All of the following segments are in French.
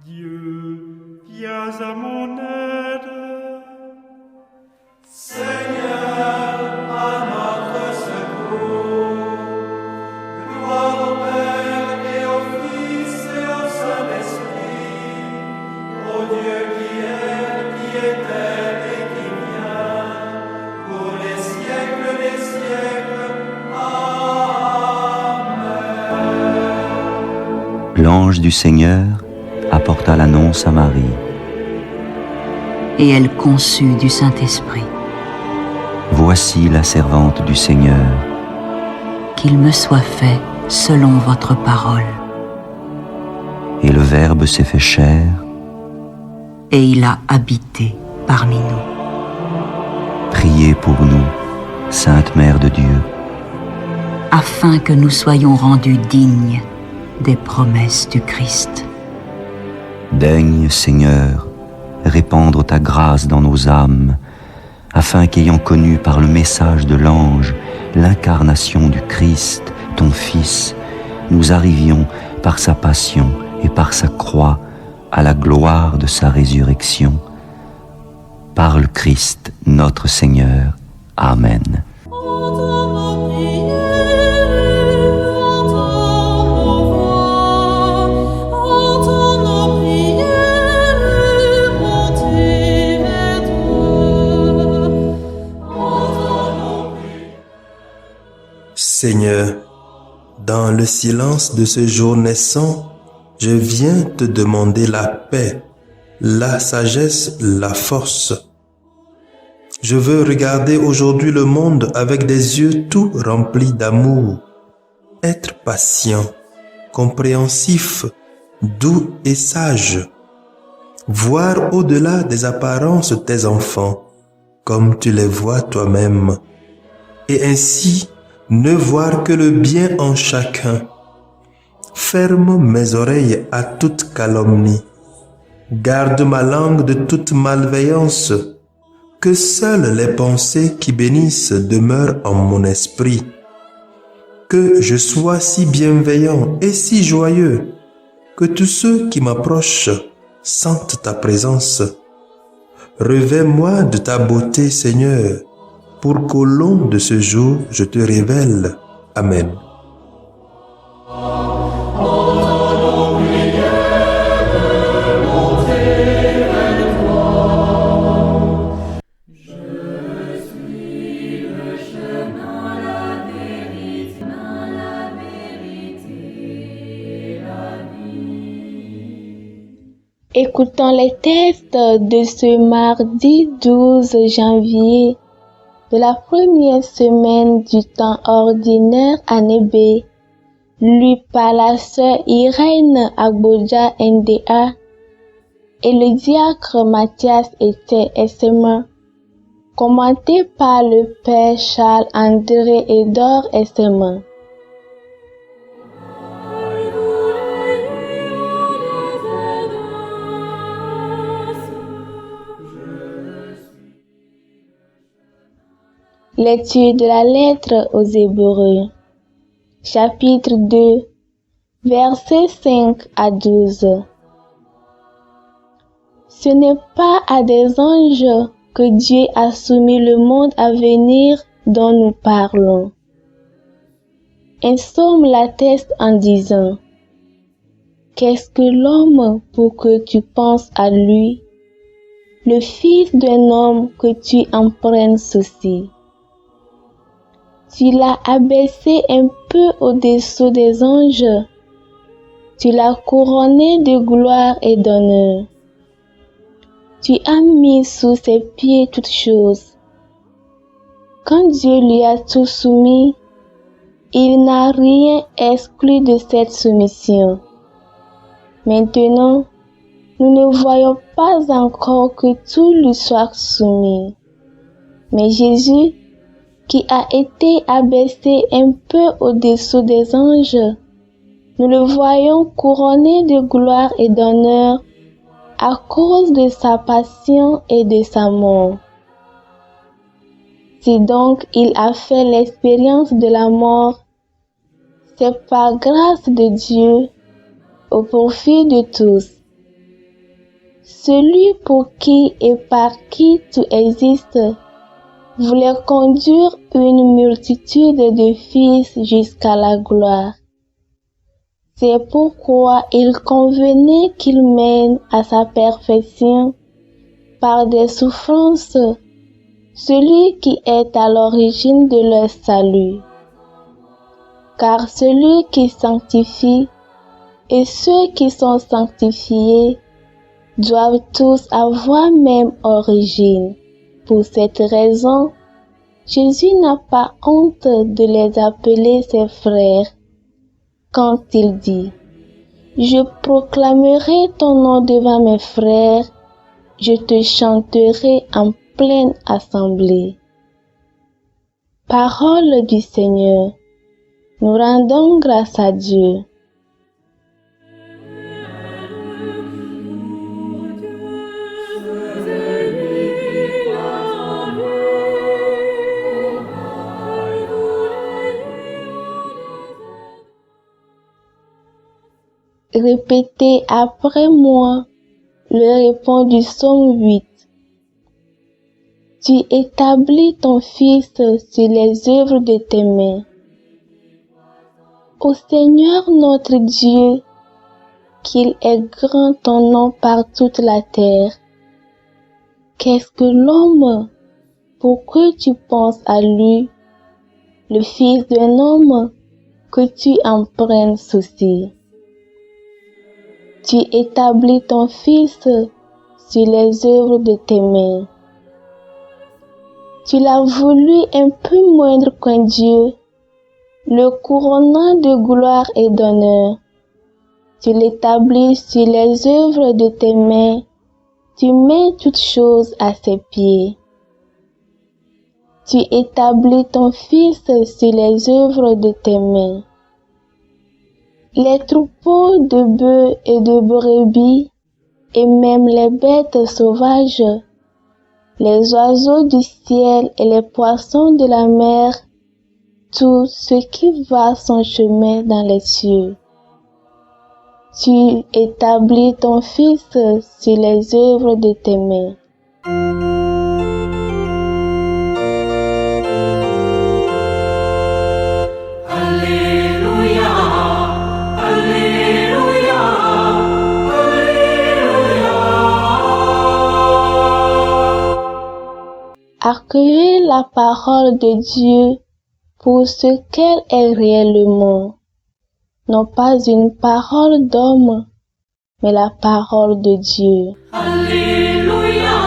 Dieu, viens à mon aide. Seigneur, à notre secours. Gloire au Père et au Fils et au Saint-Esprit, au Dieu qui est, qui était et qui vient, pour les siècles des siècles. Amen. L'ange du Seigneur apporta l'annonce à Marie. Et elle conçut du Saint-Esprit. Voici la servante du Seigneur. Qu'il me soit fait selon votre parole. Et le Verbe s'est fait chair. Et il a habité parmi nous. Priez pour nous, Sainte Mère de Dieu, afin que nous soyons rendus dignes des promesses du Christ. Daigne, Seigneur, répandre ta grâce dans nos âmes, afin qu'ayant connu par le message de l'ange l'incarnation du Christ, ton Fils, nous arrivions par sa passion et par sa croix à la gloire de sa résurrection. Par le Christ notre Seigneur. Amen. Seigneur, dans le silence de ce jour naissant, je viens te demander la paix, la sagesse, la force. Je veux regarder aujourd'hui le monde avec des yeux tout remplis d'amour, être patient, compréhensif, doux et sage, voir au-delà des apparences tes enfants, comme tu les vois toi-même, et ainsi ne voir que le bien en chacun. Ferme mes oreilles à toute calomnie. Garde ma langue de toute malveillance. Que seules les pensées qui bénissent demeurent en mon esprit. Que je sois si bienveillant et si joyeux, que tous ceux qui m'approchent sentent ta présence. Revêt-moi de ta beauté, Seigneur, pour qu'au long de ce jour, je te révèle. Amen. Écoutons les textes de ce mardi 12 janvier de la première semaine du temps ordinaire année B, lu par la sœur Irène Agboja NDA et le diacre Mathias Etienne SM, commenté par le père Charles-André Edor SM. Lecture de la lettre aux Hébreux, chapitre 2, versets 5 à 12. Ce n'est pas à des anges que Dieu a soumis le monde à venir dont nous parlons. Un psaume l'atteste en disant: Qu'est-ce que l'homme pour que tu penses à lui, le fils d'un homme que tu en prennes souci? Tu l'as abaissé un peu au-dessous des anges. Tu l'as couronné de gloire et d'honneur. Tu as mis sous ses pieds toutes choses. Quand Dieu lui a tout soumis, il n'a rien exclu de cette soumission. Maintenant, nous ne voyons pas encore que tout lui soit soumis. Mais Jésus, qui a été abaissé un peu au-dessous des anges, nous le voyons couronné de gloire et d'honneur à cause de sa passion et de sa mort. Si donc il a fait l'expérience de la mort, c'est par grâce de Dieu, au profit de tous. celui pour qui et par qui tout existe, voulait conduire une multitude de fils jusqu'à la gloire. C'est pourquoi il convenait qu'il mène à sa perfection, par des souffrances, celui qui est à l'origine de leur salut. Car celui qui sanctifie et ceux qui sont sanctifiés doivent tous avoir même origine. Pour cette raison, Jésus n'a pas honte de les appeler ses frères quand il dit « Je proclamerai ton nom devant mes frères, je te chanterai en pleine assemblée. » Parole du Seigneur. Nous rendons grâce à Dieu. Répétez après moi le répond du psaume 8. Tu établis ton Fils sur les œuvres de tes mains. Ô Seigneur notre Dieu, qu'il est grand ton nom par toute la terre. Qu'est-ce que l'homme pour que tu penses à lui, le fils d'un homme que tu en prennes souci? Tu établis ton Fils sur les œuvres de tes mains. Tu l'as voulu un peu moindre qu'un Dieu, le couronnant de gloire et d'honneur. Tu l'établis sur les œuvres de tes mains, tu mets toutes choses à ses pieds. Tu établis ton Fils sur les œuvres de tes mains. Les troupeaux de bœufs et de brebis, et même les bêtes sauvages, les oiseaux du ciel et les poissons de la mer, tout ce qui va son chemin dans les cieux. Tu établis ton Fils sur les œuvres de tes mains. Accueillez la parole de Dieu pour ce qu'elle est réellement, non pas une parole d'homme, mais la parole de Dieu. Alléluia,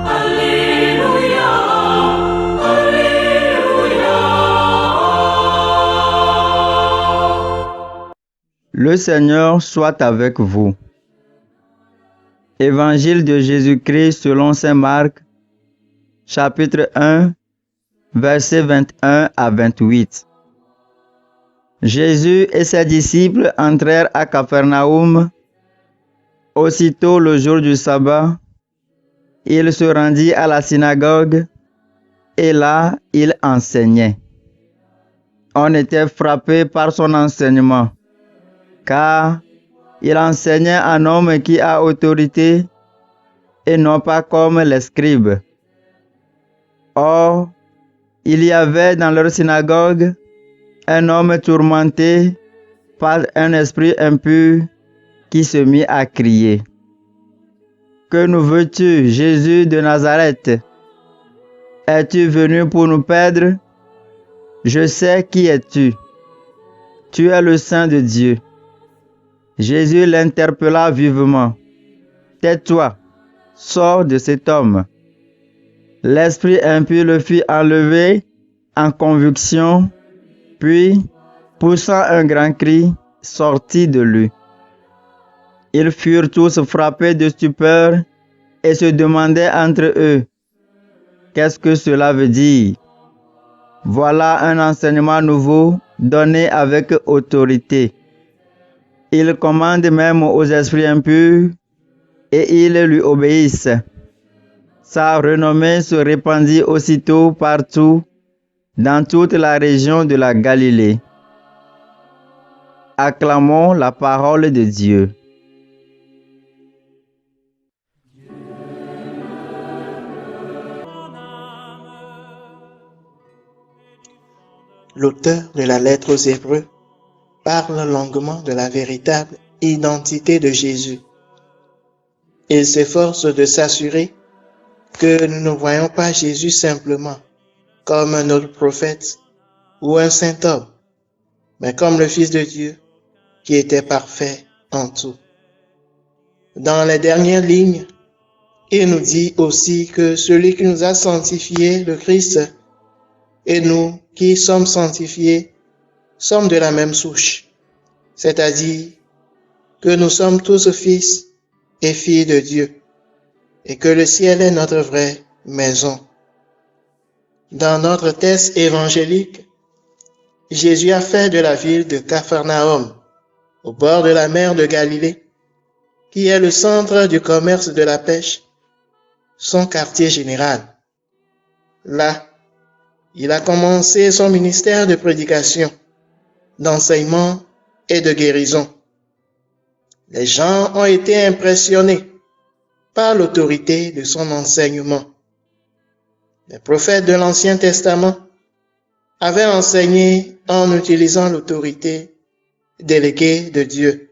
Alléluia, Alléluia. Le Seigneur soit avec vous. Évangile de Jésus-Christ selon saint Marc, chapitre 1, versets 21 à 28. Jésus et ses disciples entrèrent à Capharnaüm. Aussitôt le jour du sabbat, il se rendit à la synagogue et là il enseignait. On était frappé par son enseignement, car il enseignait un homme qui a autorité et non pas comme les scribes. Or, il y avait dans leur synagogue un homme tourmenté par un esprit impur qui se mit à crier. « Que nous veux-tu, Jésus de Nazareth? Es-tu venu pour nous perdre? Je sais qui es-tu. Tu es le Saint de Dieu. » Jésus l'interpella vivement. « Tais-toi, sors de cet homme. » L'esprit impur le fit enlever en conviction, puis, poussant un grand cri, sortit de lui. Ils furent tous frappés de stupeur et se demandaient entre eux, « Qu'est-ce que cela veut dire? Voilà un enseignement nouveau donné avec autorité. Il commande même aux esprits impurs et ils lui obéissent. » Sa renommée se répandit aussitôt partout, dans toute la région de la Galilée. Acclamons la parole de Dieu. l'auteur de la lettre aux Hébreux parle longuement de la véritable identité de Jésus. Il s'efforce de s'assurer que nous ne voyons pas Jésus simplement comme un autre prophète ou un saint homme, mais comme le Fils de Dieu qui était parfait en tout. Dans les dernières lignes, il nous dit aussi que celui qui nous a sanctifiés, le Christ, et nous qui sommes sanctifiés, sommes de la même souche, c'est-à-dire que nous sommes tous fils et filles de Dieu, et que le ciel est notre vraie maison. Dans notre texte évangélique, Jésus a fait de la ville de Capharnaüm, au bord de la mer de Galilée, qui est le centre du commerce de la pêche, son quartier général. Là, il a commencé son ministère de prédication, d'enseignement et de guérison. Les gens ont été impressionnés par l'autorité de son enseignement. Les prophètes de l'Ancien Testament avaient enseigné en utilisant l'autorité déléguée de Dieu.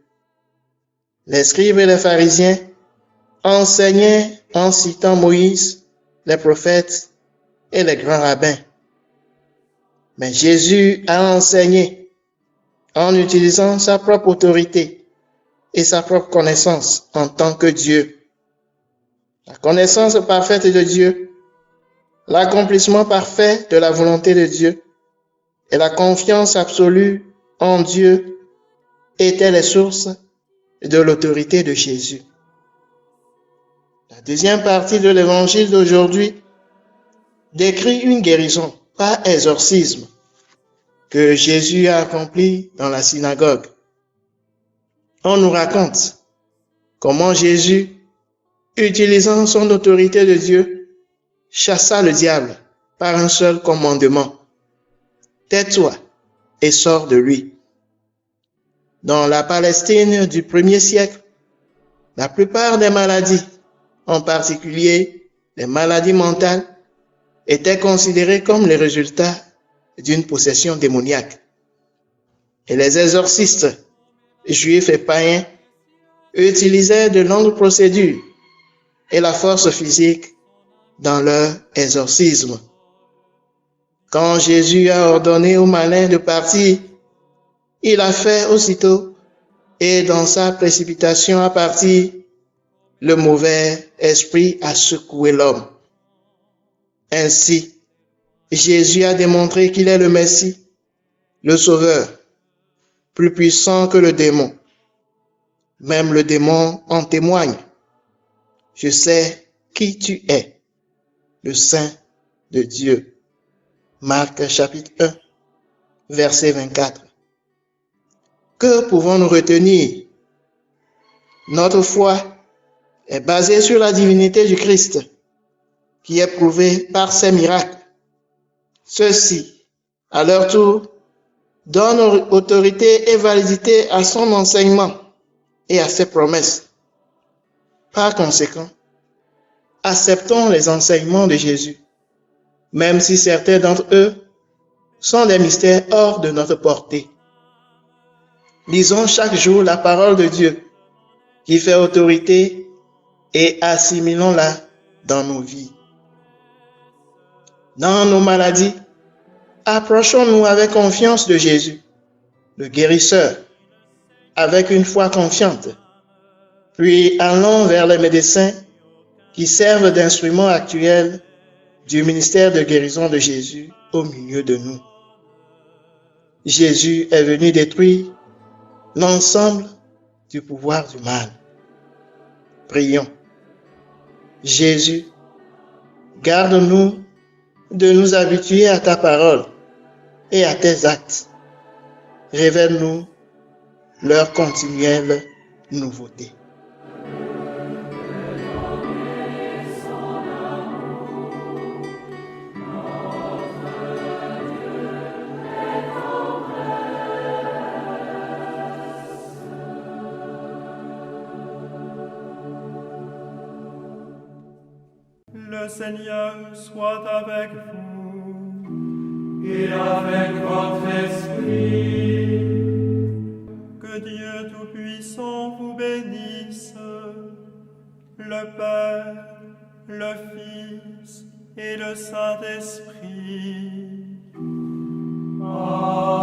Les scribes et les pharisiens enseignaient en citant Moïse, les prophètes et les grands rabbins. Mais Jésus a enseigné en utilisant sa propre autorité et sa propre connaissance en tant que Dieu. La connaissance parfaite de Dieu, l'accomplissement parfait de la volonté de Dieu et la confiance absolue en Dieu étaient les sources de l'autorité de Jésus. La deuxième partie de l'évangile d'aujourd'hui décrit une guérison par exorcisme que Jésus a accompli dans la synagogue. On nous raconte comment Jésus, utilisant son autorité de Dieu, chassa le diable par un seul commandement. Tais-toi et sors de lui. Dans la Palestine du 1er siècle, la plupart des maladies, en particulier les maladies mentales, étaient considérées comme les résultats d'une possession démoniaque. Et les exorcistes, juifs et païens, utilisaient de longues procédures et la force physique dans leur exorcisme. Quand Jésus a ordonné aux malins de partir, il a fait aussitôt, et dans sa précipitation à partir, le mauvais esprit a secoué l'homme. Ainsi, Jésus a démontré qu'il est le Messie, le Sauveur, plus puissant que le démon. Même le démon en témoigne. Je sais qui tu es, le Saint de Dieu. Marc chapitre 1, verset 24. Que pouvons-nous retenir? Notre foi est basée sur la divinité du Christ, qui est prouvée par ses miracles. Ceux-ci, à leur tour, donnent autorité et validité à son enseignement et à ses promesses. Par conséquent, acceptons les enseignements de Jésus, même si certains d'entre eux sont des mystères hors de notre portée. Lisons chaque jour la parole de Dieu qui fait autorité et assimilons-la dans nos vies. Dans nos maladies, approchons-nous avec confiance de Jésus, le guérisseur, avec une foi confiante. Puis allons vers les médecins qui servent d'instruments actuels du ministère de guérison de Jésus au milieu de nous. Jésus est venu détruire l'ensemble du pouvoir du mal. Prions. Jésus, garde-nous de nous habituer à ta parole et à tes actes. Révèle-nous leur continuelle nouveauté. Le Seigneur soit avec vous et avec votre esprit. Que Dieu Tout-Puissant vous bénisse, le Père, le Fils et le Saint-Esprit. Amen.